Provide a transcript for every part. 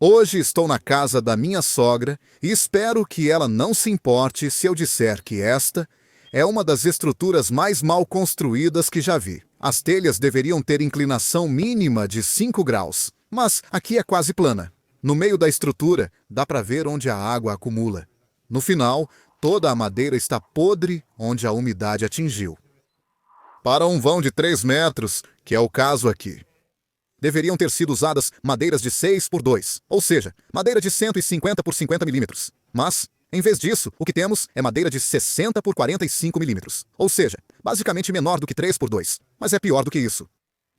Hoje estou na casa da minha sogra e espero que ela não se importe se eu disser que esta é uma das estruturas mais mal construídas que já vi. As telhas deveriam ter inclinação mínima de 5 graus, mas aqui é quase plana. No meio da estrutura, dá para ver onde a água acumula. No final, toda a madeira está podre onde a umidade atingiu. Para um vão de 3 metros, que é o caso aqui, deveriam ter sido usadas madeiras de 6 por 2, ou seja, madeira de 150 por 50 milímetros. Mas, em vez disso, o que temos é madeira de 60 por 45 milímetros, ou seja, basicamente menor do que 3 por 2, mas é pior do que isso.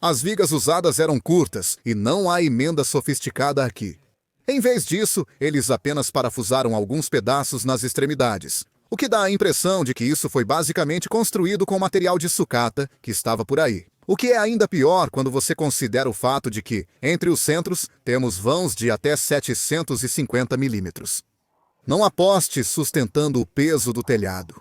As vigas usadas eram curtas e não há emenda sofisticada aqui. Em vez disso, eles apenas parafusaram alguns pedaços nas extremidades, o que dá a impressão de que isso foi basicamente construído com material de sucata que estava por aí. O que é ainda pior quando você considera o fato de que, entre os centros, temos vãos de até 750 milímetros. Não há postes sustentando o peso do telhado.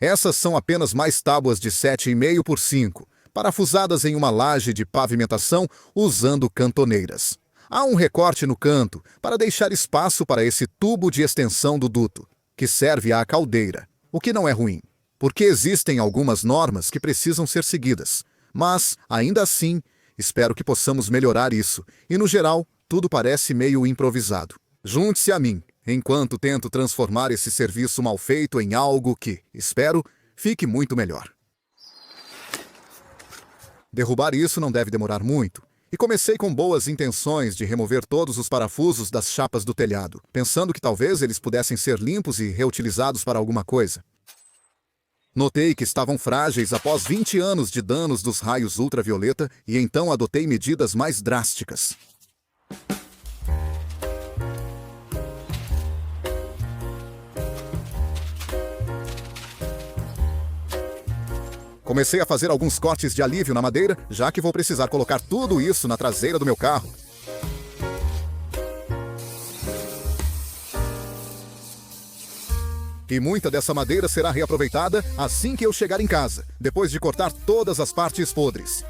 Essas são apenas mais tábuas de 7,5 por 5, parafusadas em uma laje de pavimentação usando cantoneiras. Há um recorte no canto para deixar espaço para esse tubo de extensão do duto, que serve à caldeira, o que não é ruim, porque existem algumas normas que precisam ser seguidas. Mas, ainda assim, espero que possamos melhorar isso, e no geral, tudo parece meio improvisado. Junte-se a mim, enquanto tento transformar esse serviço mal feito em algo que, espero, fique muito melhor. Derrubar isso não deve demorar muito, e comecei com boas intenções de remover todos os parafusos das chapas do telhado, pensando que talvez eles pudessem ser limpos e reutilizados para alguma coisa. Notei que estavam frágeis após 20 anos de danos dos raios ultravioleta e então adotei medidas mais drásticas. Comecei a fazer alguns cortes de alívio na madeira, já que vou precisar colocar tudo isso na traseira do meu carro. E muita dessa madeira será reaproveitada assim que eu chegar em casa, depois de cortar todas as partes podres.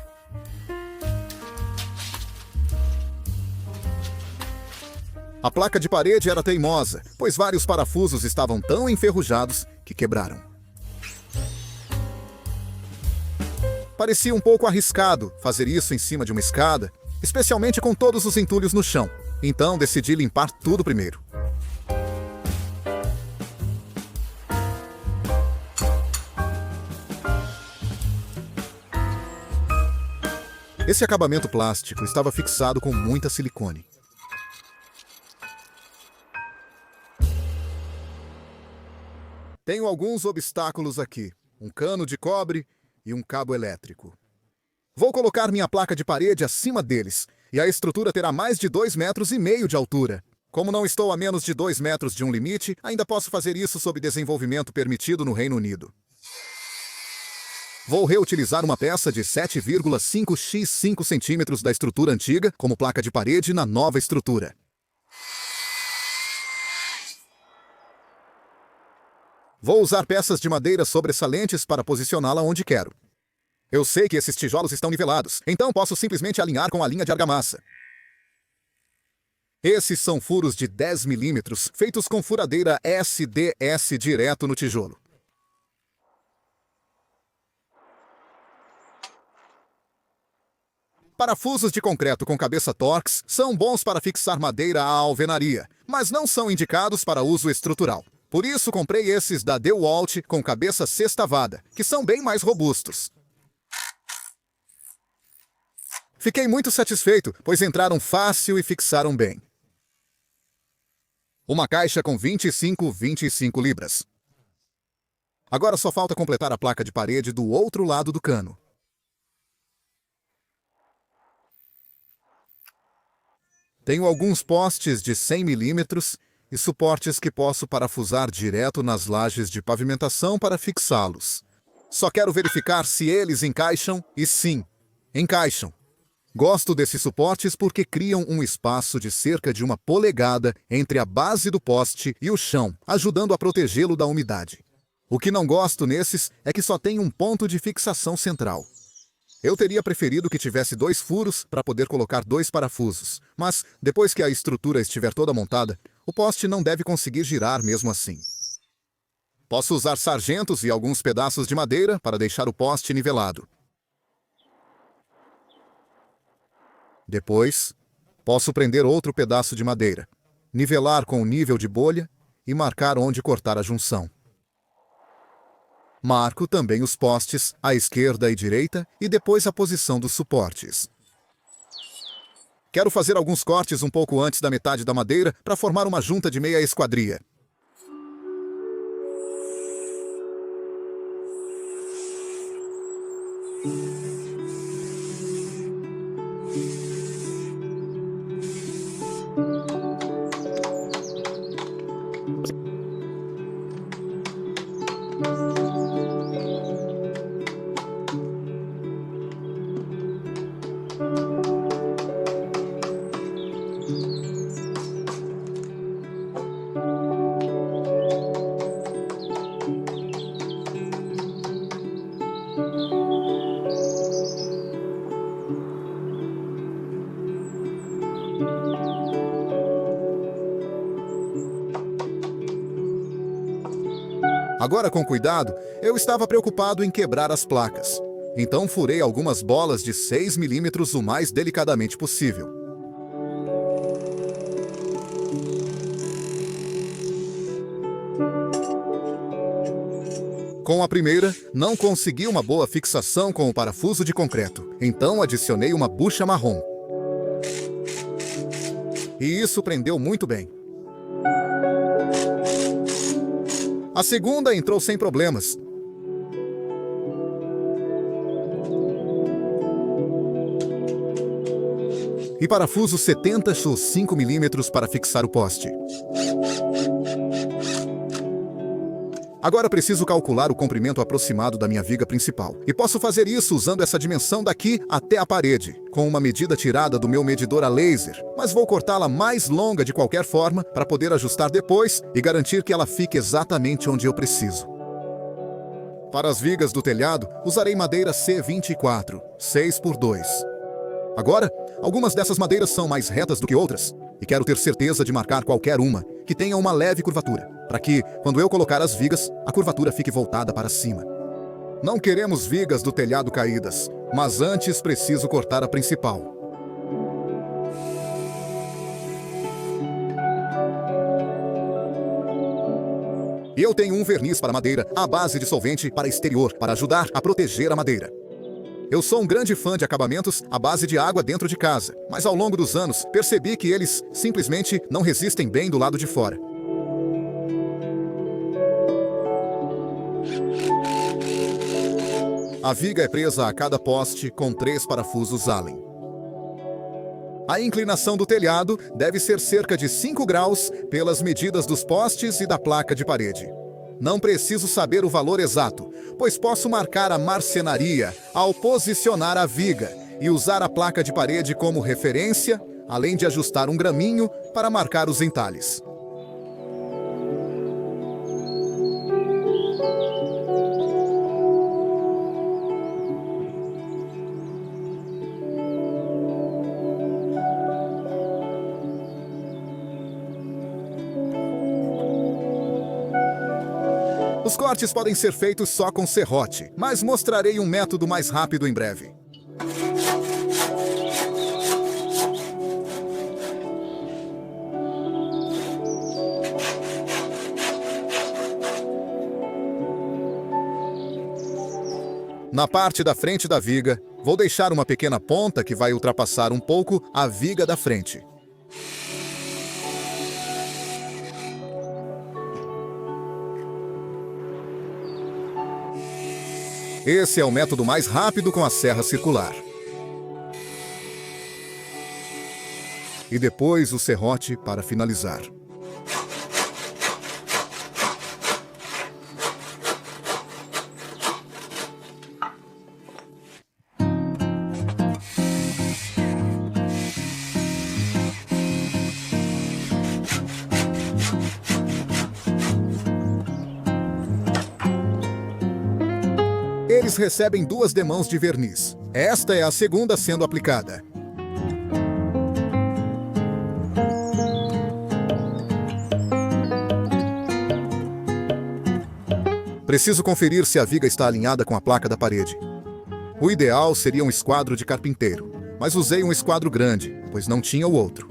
A placa de parede era teimosa, pois vários parafusos estavam tão enferrujados que quebraram. Parecia um pouco arriscado fazer isso em cima de uma escada, especialmente com todos os entulhos no chão. Então decidi limpar tudo primeiro. Esse acabamento plástico estava fixado com muita silicone. Tenho alguns obstáculos aqui, um cano de cobre e um cabo elétrico. Vou colocar minha placa de parede acima deles, e a estrutura terá mais de 2,5 metros de altura. Como não estou a menos de 2 metros de um limite, ainda posso fazer isso sob desenvolvimento permitido no Reino Unido. Vou reutilizar uma peça de 7,5 x 5 centímetros da estrutura antiga como placa de parede na nova estrutura. Vou usar peças de madeira sobressalentes para posicioná-la onde quero. Eu sei que esses tijolos estão nivelados, então posso simplesmente alinhar com a linha de argamassa. Esses são furos de 10 milímetros, feitos com furadeira SDS direto no tijolo. Parafusos de concreto com cabeça Torx são bons para fixar madeira à alvenaria, mas não são indicados para uso estrutural. Por isso comprei esses da DeWalt com cabeça sextavada, que são bem mais robustos. Fiquei muito satisfeito, pois entraram fácil e fixaram bem. Uma caixa com 25 libras. Agora só falta completar a placa de parede do outro lado do cano. Tenho alguns postes de 100 milímetros e suportes que posso parafusar direto nas lajes de pavimentação para fixá-los. Só quero verificar se eles encaixam, e sim, encaixam. Gosto desses suportes porque criam um espaço de cerca de 1 polegada entre a base do poste e o chão, ajudando a protegê-lo da umidade. O que não gosto nesses é que só tem um ponto de fixação central. Eu teria preferido que tivesse 2 furos para poder colocar 2 parafusos, mas depois que a estrutura estiver toda montada, o poste não deve conseguir girar mesmo assim. Posso usar sargentos e alguns pedaços de madeira para deixar o poste nivelado. Depois, posso prender outro pedaço de madeira, nivelar com o nível de bolha e marcar onde cortar a junção. Marco também os postes à esquerda e direita e depois a posição dos suportes. Quero fazer alguns cortes um pouco antes da metade da madeira para formar uma junta de meia esquadria. Agora, com cuidado, eu estava preocupado em quebrar as placas. Então furei algumas bolas de 6 milímetros o mais delicadamente possível. Com a primeira, não consegui uma boa fixação com o parafuso de concreto. Então adicionei uma bucha marrom. E isso prendeu muito bem. A segunda entrou sem problemas. E parafuso 70 x 5 milímetros para fixar o poste. Agora preciso calcular o comprimento aproximado da minha viga principal. E posso fazer isso usando essa dimensão daqui até a parede, com uma medida tirada do meu medidor a laser. Mas vou cortá-la mais longa de qualquer forma para poder ajustar depois e garantir que ela fique exatamente onde eu preciso. Para as vigas do telhado, usarei madeira C24, 6x2. Agora, algumas dessas madeiras são mais retas do que outras, e quero ter certeza de marcar qualquer uma que tenha uma leve curvatura, para que, quando eu colocar as vigas, a curvatura fique voltada para cima. Não queremos vigas do telhado caídas, mas antes preciso cortar a principal. E eu tenho um verniz para madeira à base de solvente para exterior, para ajudar a proteger a madeira. Eu sou um grande fã de acabamentos à base de água dentro de casa, mas ao longo dos anos percebi que eles simplesmente não resistem bem do lado de fora. A viga é presa a cada poste com 3 parafusos Allen. A inclinação do telhado deve ser cerca de 5 graus pelas medidas dos postes e da placa de parede. Não preciso saber o valor exato, pois posso marcar a marcenaria ao posicionar a viga e usar a placa de parede como referência, além de ajustar um graminho para marcar os entalhes. Os cortes podem ser feitos só com serrote, mas mostrarei um método mais rápido em breve. Na parte da frente da viga, vou deixar uma pequena ponta que vai ultrapassar um pouco a viga da frente. Esse é o método mais rápido com a serra circular. E depois o serrote para finalizar. Eles recebem 2 demãos de verniz. Esta é a segunda sendo aplicada. Preciso conferir se a viga está alinhada com a placa da parede. O ideal seria um esquadro de carpinteiro, mas usei um esquadro grande, pois não tinha o outro.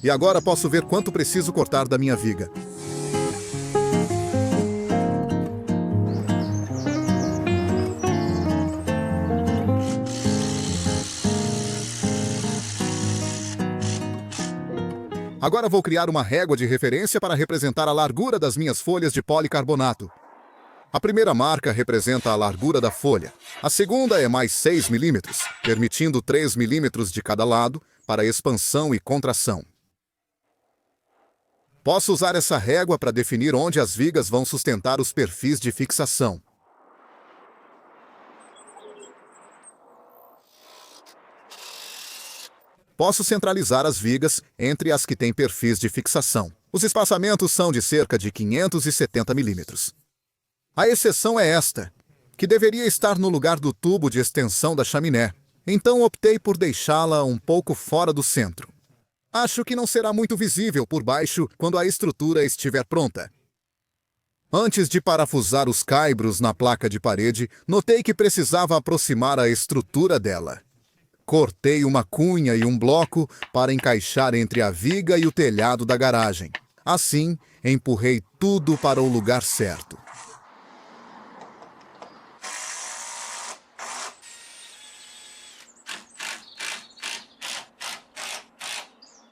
E agora posso ver quanto preciso cortar da minha viga. Agora vou criar uma régua de referência para representar a largura das minhas folhas de policarbonato. A primeira marca representa a largura da folha. A segunda é mais 6 mm, permitindo 3 mm de cada lado para expansão e contração. Posso usar essa régua para definir onde as vigas vão sustentar os perfis de fixação. Posso centralizar as vigas entre as que têm perfis de fixação. Os espaçamentos são de cerca de 570 mm. A exceção é esta, que deveria estar no lugar do tubo de extensão da chaminé. Então optei por deixá-la um pouco fora do centro. Acho que não será muito visível por baixo quando a estrutura estiver pronta. Antes de parafusar os caibros na placa de parede, notei que precisava aproximar a estrutura dela. Cortei uma cunha e um bloco para encaixar entre a viga e o telhado da garagem. Assim, empurrei tudo para o lugar certo.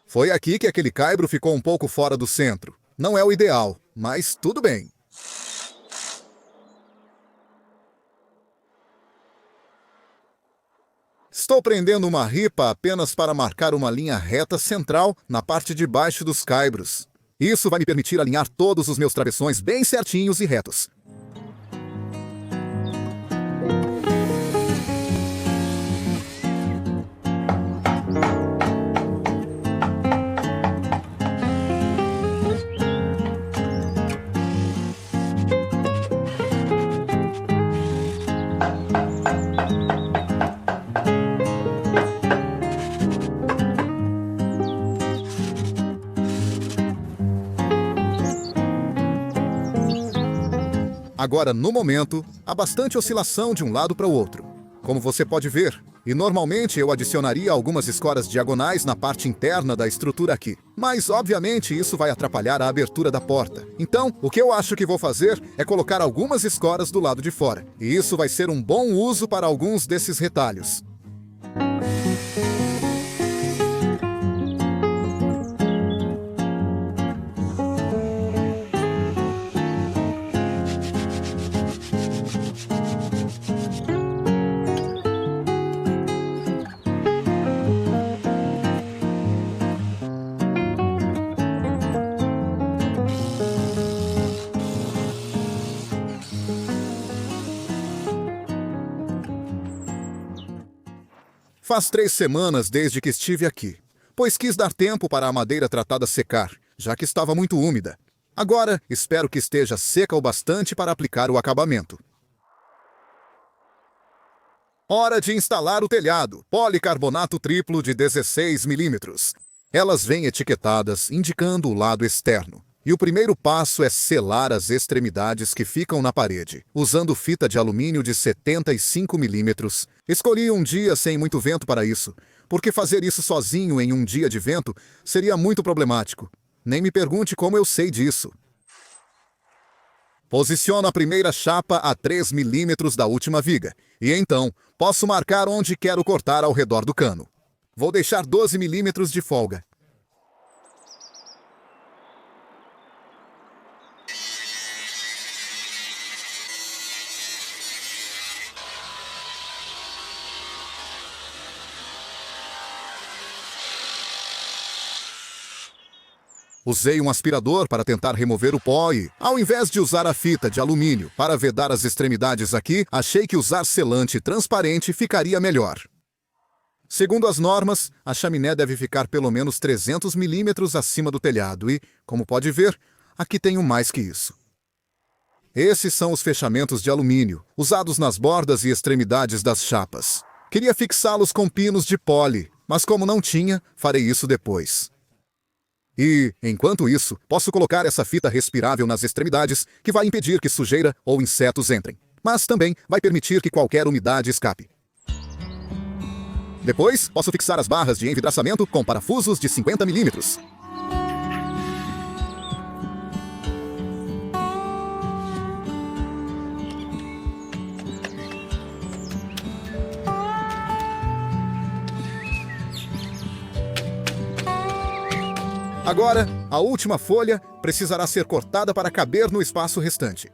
Foi aqui que aquele caibro ficou um pouco fora do centro. Não é o ideal, mas tudo bem. Estou prendendo uma ripa apenas para marcar uma linha reta central na parte de baixo dos caibros. Isso vai me permitir alinhar todos os meus travessões bem certinhos e retos. Agora, no momento, há bastante oscilação de um lado para o outro, como você pode ver, e normalmente eu adicionaria algumas escoras diagonais na parte interna da estrutura aqui. Mas, obviamente, isso vai atrapalhar a abertura da porta. Então, o que eu acho que vou fazer é colocar algumas escoras do lado de fora, e isso vai ser um bom uso para alguns desses retalhos. Faz 3 semanas desde que estive aqui, pois quis dar tempo para a madeira tratada secar, já que estava muito úmida. Agora, espero que esteja seca o bastante para aplicar o acabamento. Hora de instalar o telhado, policarbonato triplo de 16 mm. Elas vêm etiquetadas, indicando o lado externo. E o primeiro passo é selar as extremidades que ficam na parede, usando fita de alumínio de 75 mm. Escolhi um dia sem muito vento para isso, porque fazer isso sozinho em um dia de vento seria muito problemático. Nem me pergunte como eu sei disso. Posiciono a primeira chapa a 3 mm da última viga, e então posso marcar onde quero cortar ao redor do cano. Vou deixar 12 mm de folga. Usei um aspirador para tentar remover o pó e, ao invés de usar a fita de alumínio para vedar as extremidades aqui, achei que usar selante transparente ficaria melhor. Segundo as normas, a chaminé deve ficar pelo menos 300 mm acima do telhado e, como pode ver, aqui tenho mais que isso. Esses são os fechamentos de alumínio, usados nas bordas e extremidades das chapas. Queria fixá-los com pinos de pole, mas como não tinha, farei isso depois. E, enquanto isso, posso colocar essa fita respirável nas extremidades, que vai impedir que sujeira ou insetos entrem, mas também vai permitir que qualquer umidade escape. Depois, posso fixar as barras de envidraçamento com parafusos de 50 milímetros. Agora, a última folha precisará ser cortada para caber no espaço restante.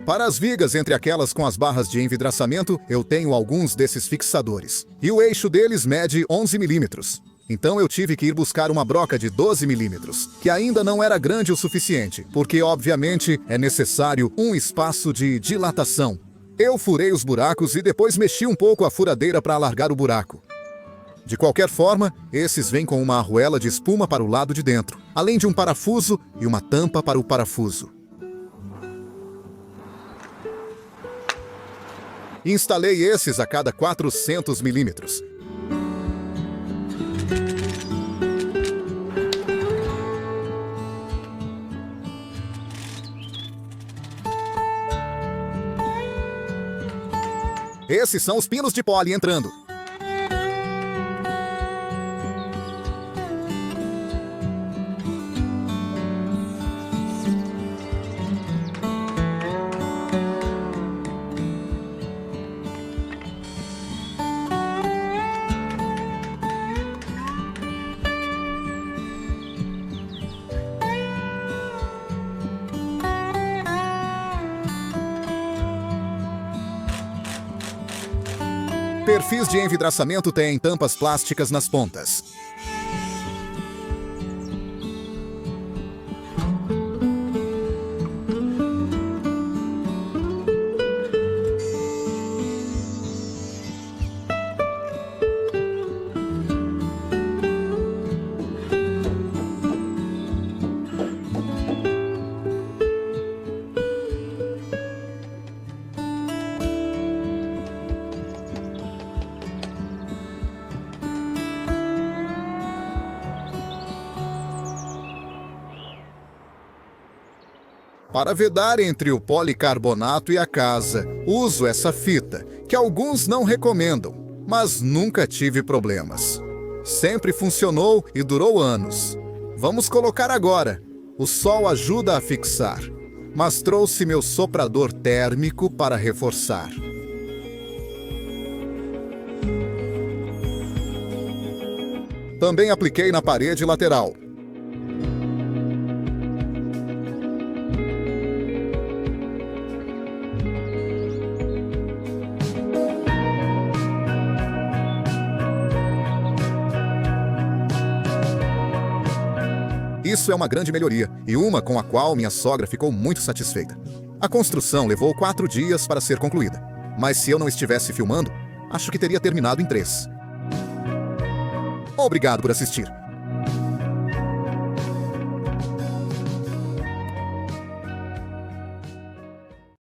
Para as vigas entre aquelas com as barras de envidraçamento, eu tenho alguns desses fixadores. E o eixo deles mede 11 milímetros. Então eu tive que ir buscar uma broca de 12 milímetros, que ainda não era grande o suficiente, porque obviamente é necessário um espaço de dilatação. Eu furei os buracos e depois mexi um pouco a furadeira para alargar o buraco. De qualquer forma, esses vêm com uma arruela de espuma para o lado de dentro, além de um parafuso e uma tampa para o parafuso. Instalei esses a cada 400 milímetros. Esses são os pinos de pole entrando. Perfis de envidraçamento têm tampas plásticas nas pontas. Para vedar entre o policarbonato e a casa, uso essa fita, que alguns não recomendam, mas nunca tive problemas. Sempre funcionou e durou anos. Vamos colocar agora. O sol ajuda a fixar, mas trouxe meu soprador térmico para reforçar. Também apliquei na parede lateral. Isso é uma grande melhoria, e uma com a qual minha sogra ficou muito satisfeita. A construção levou 4 dias para ser concluída, mas se eu não estivesse filmando, acho que teria terminado em 3. Obrigado por assistir.